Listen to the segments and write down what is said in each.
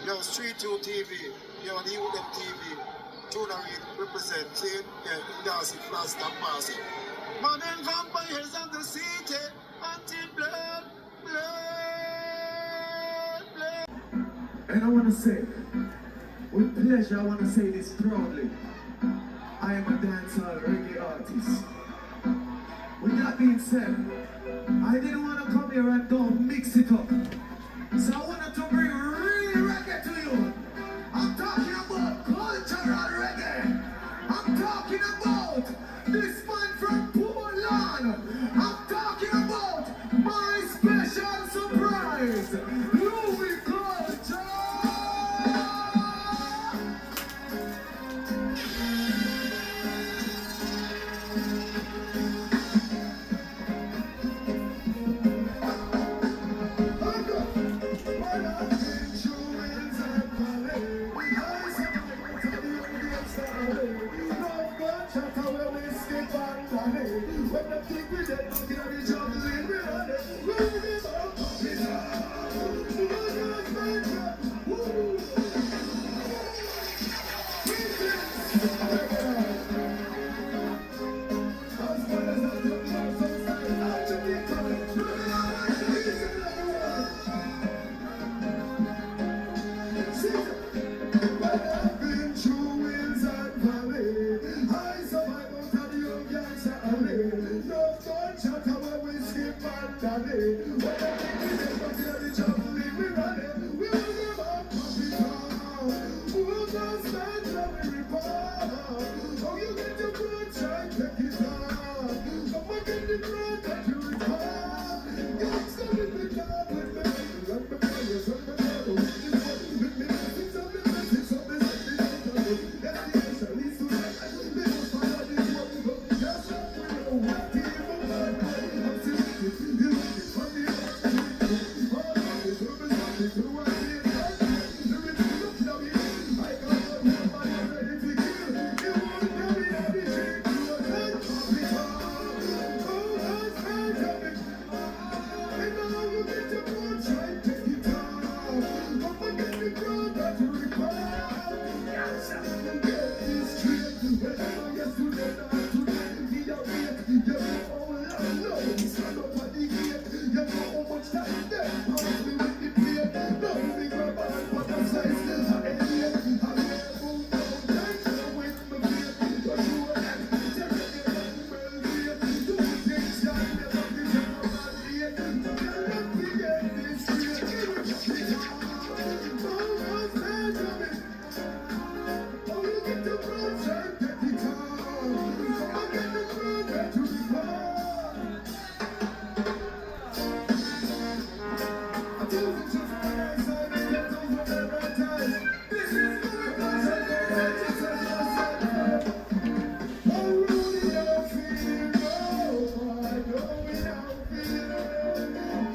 Yo, Street 2 TV, yo, the UDM TV, Tuna represent, see? Yeah, Darcy, Flagstaff, Marcy. Modern vampires on the city, anti-blood, blood, blood. And I want to say, with pleasure, I want to say this proudly. I am a dancehall reggae artist. With that being said, I didn't want to come here and don't mix it up. So I wanted to bring real reggae to you. I'm talking about cultural reggae. I'm talking about this man from Poland. I'm talking about my special surprise, Louis Culture. When the thing we did, looking at each other, we run it. We live our puppy I've been through winds and valleys. I survived out of the young gangster alley. No gunshot when we skip and daddy. When the thing we did, but in the jungle, we run it. We will give up puppy town. We'll just stand and we report. Oh, you get your blood, try take it on. Come back in the ground that you report. Gangster with the dog with me. Run the fires, run the battle. With me, it's on the message of the city. That's the answer, leads to that. They will follow this one. Just like we know what the evil man is. I'm serious, you look it from the outside. All of this will be something to what it is. The rhythm look now here. I got one more man ready to kill. You won't tell me that the shit you are dead. Puppy talk. Oh, that's bad, Johnny. And now you get your blood, try take it on. Come back in the ground that you require. Get this straight. Whenever you're today, not today. Be a wait. You know how long. No, stand up at the gate. You know how much time there. Pass me with the plate. No, we grab on for the size. I ain't here. I'm here. Move down. Thanks for with my feet. But you are not. Tell me well great. Do things that never be done about it. Let me get this straight. Oh, what's that of it? Oh, you get the blood, try take it on. Come and get the blood that you require. I do it just for my side, and get over the right time. This is the request, and I just said myself. Oh, Rudy, I feel, oh, I know we don't feel.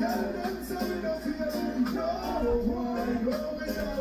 Got them so we don't feel, no, I know we don't.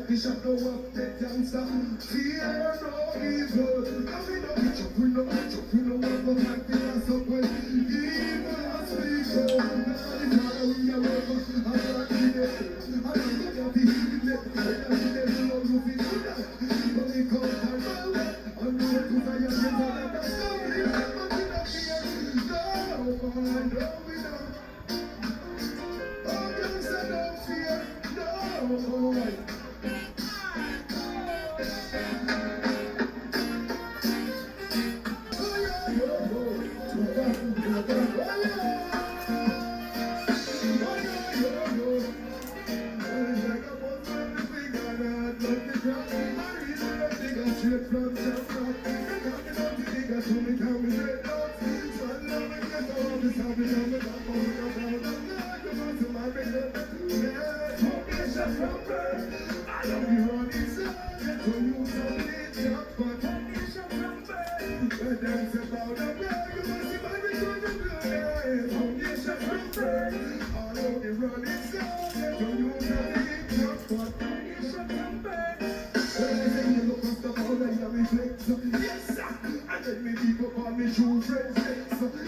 Bishop no up the gangster, fear no evil. Now we know we chop, we know what the black people so well. Evil as we go, now the father we are over. I'm not in it, I'm not going to be in it. I'm not in it, I'm not moving to that. But we call it a row, I'm not to the young and the story. I'm not in a fear, no, boy, no, we don't. Oh, gangster, no fear, no, boy. get from Jamrock. Coming out the nigga, so me come with red dots. Stand up and get around the savage and the dumb on the ground. I'm not going to my bed. Yeah, foundation from birth. I love you running so get to you something jump, but foundation from birth. When them say about the blood, you must see my return to blood. Foundation from birth. I love you running so get to you something jump, but foundation from birth. When you look up the ball and you reflect, yes sir. And then me people call me true friends,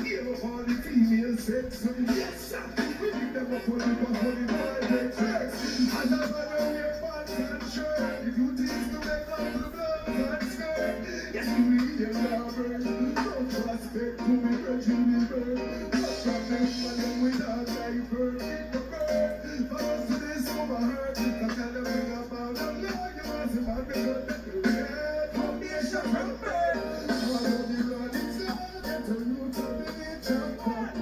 hear up all the female sex, yes sir. We give them a funny but funny vibe, and I'm on your pants and shirt. If you tease to make up the blood and skirt, yes you need your lover. Don't prospect to me, but you be burned. Not from them, and then without life, burn it the bird. For us to this over hurt, I tell them bring about the blood. You must have had me good that you get. Foundation from birth. All of the blood inside, get to you to the jump up.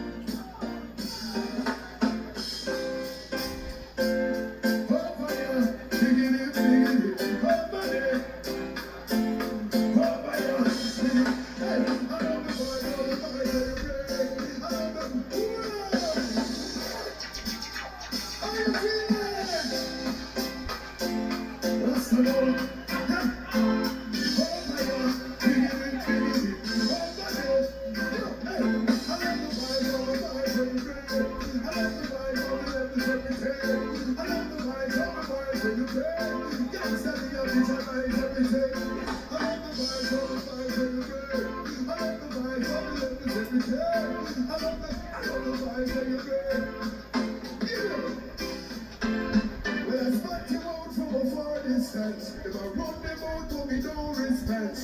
If I run them out, to me no respect.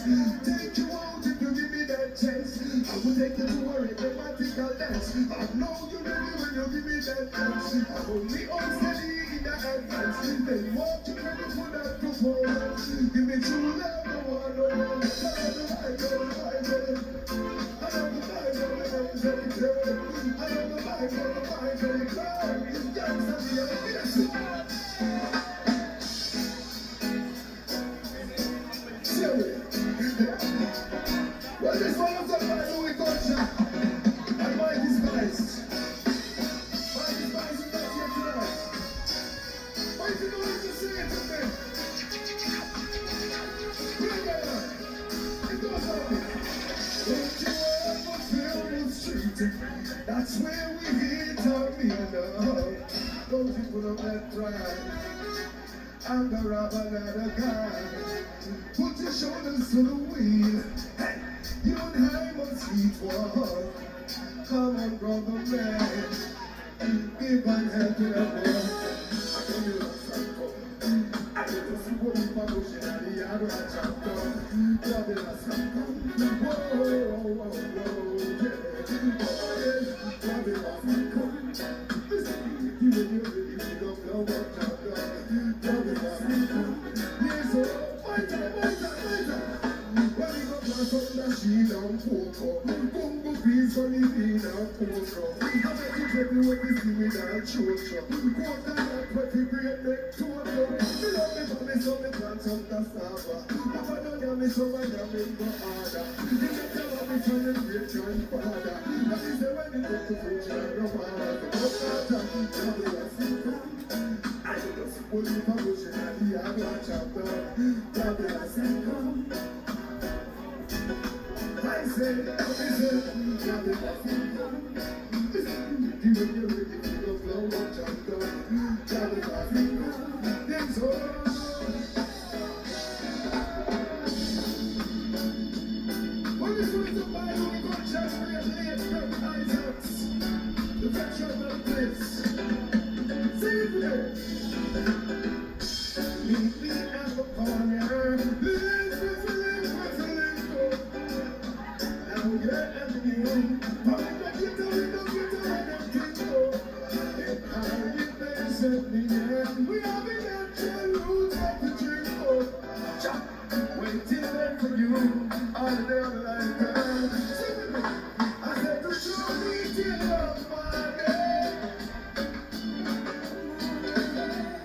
Take you out if you give me that chance. I will take you to a rhythmical dance. I know you ready when you give me that dance. I only unsteady in the advance. Then walk you ready for that performance. Give me true love, no one, no one. I love the vibe, I love the vibe, I love the vibe, I love the vibe, I love the vibe, yes, I love it. Well, this one was up by Louis Culture and Mikey Spice. Mikey Spice is not here tonight. Mikey, don't need to sing it to me. Bring it up. It goes on. Don't you ever feel the street? That's where we hit our meal. Don't you put up that pride? I'm the robber, not a guy. Put your shoulders to the wheel. Hey, you and I must sweet one. Come on, brother man. Give on help to the boy. I can do a cycle. I can just see what if I push it out the yard or I chop down. Love it, I cycle. Whoa, whoa, whoa, yeah. Oh, yeah. Love it, I cycle. Listen, you when you're ready, you don't know what chop down. Love it, I cycle. Yes, oh. She don't poke Congo peace on the bean and poke I bet you tell me what you see me that choke Quarter that pretty great neck to a dog Me love me for me so me plant some cassava Papa don't get me so I got me go harder You get to love me from the great grandfather Now he say when it comes to food you don't know how to go harder Now we are simple I just pull you for pushing at the yard watch out Now we are simple I said, I said, now they are simple. You when you're ready to go flow, watch out, go. Now they are simple. That's all. When this was a bio, we got just for your late from Isaacs. The veteran of this. Sing it today. Meet me at the corner. We are the natural roots of the drink. Waiting there for you all the other life. I said to show me till of my day.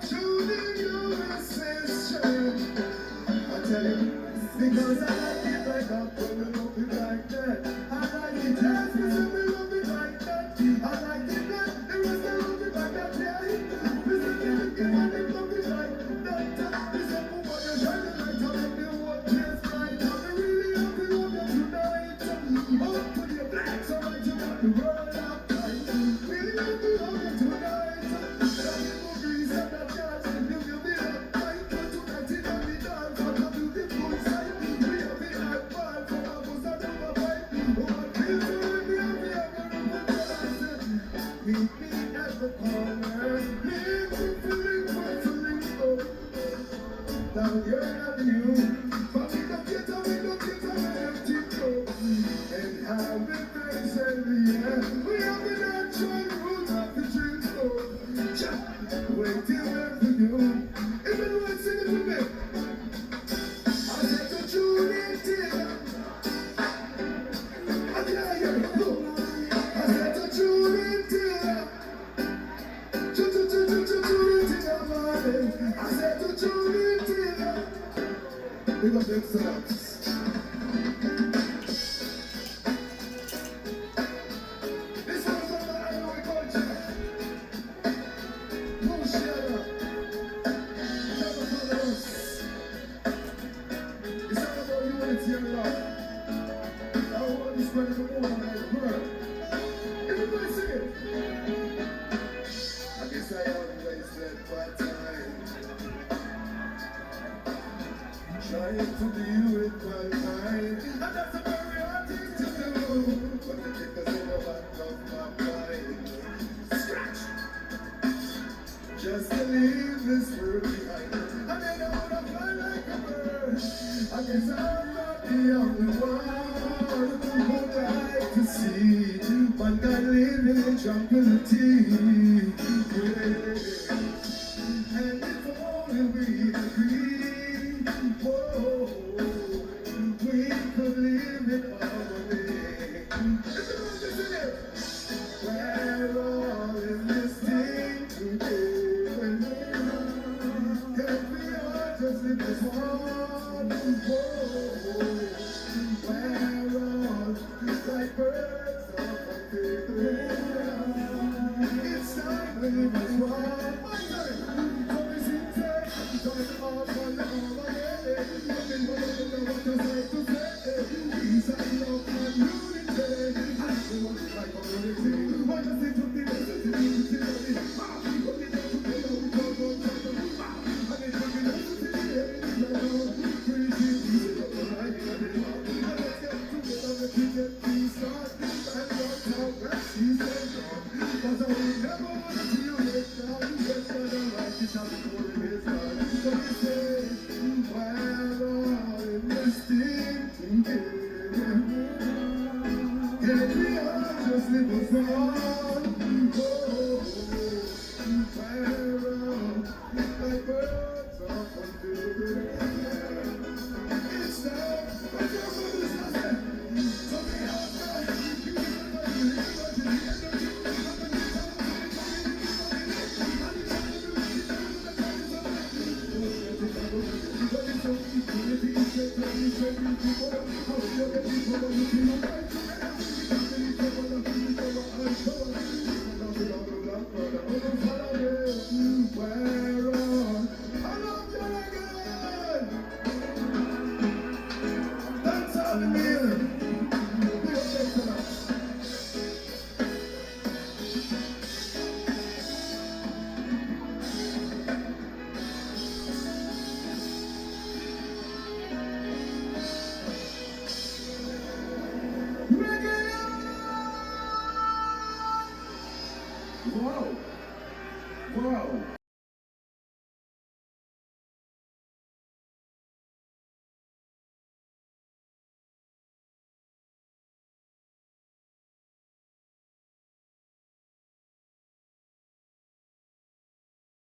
Truly your ascension. I tell you, because I like it like that, when we love it like that. I like it, yes, we say we love it like that. I like it that, the rest I love it like that, yeah. We say we love it and they love it like that. We say, oh, boy, you're shining like how make the whole place bright. And we really have to love you tonight. Up to your black, so right you got the world uptight. Really have to love you tonight. That little breeze and that dance, you give me that night. But tonight it on the dance, what a beautiful sight. We have the hot ball, from a bus and over fight. Oh, I feel so happy, I'm here, meet me at the corner. Live with feeling, oh. Down your avenue, but we don't get an empty road. And have it nice and yeah, we have the natural rules of the drink code. Waiting there for you. Everyone sing it with me. I said to Julie Taylor. I hear you. Look. I said to Julie Taylor. Julie Taylor, morning. I said to Julie Taylor. We got the excellence. This one's on the Iowa culture. No shadow. Never follow us. It's all about unity and love. I want to spread the word like bird. Everybody sing it. I guess I always let my time. Trying to be with my mind. And that's a very hard thing to do. But the kickers in the back of my mind. Scratch! Just to leave this world behind. And then I would have fly like a bird. I guess I'm not the only one who'd like to see mankind living in tranquility. Yeah. And if only we agree, whoa, we could live in harmony. Listen it. We're all in this thing together. Can we all just live as one? Whoa, we're all like birds of a feather. It's time we live as one. My turn. So we sing, say, join them all, join them all again. Nothing but what you say to say. Peace and love and unity. And we want to like community. Why does it took the message to unity? Put it down together, we go, go, go, go. And it took the message to the end, preaching peace and love and unity. And let's get together, let's get peace on. And that's how best he said God. Cause I will never want to see you let down. Yes, I don't like it, I'm calling his God. So we say, we're all in this thing together. Can we all just live as one? Oh, we're all like birds of a feather. It's time for your brothers and sisters. So we all got that's all the meaning. We are excellent. Wow. Wow.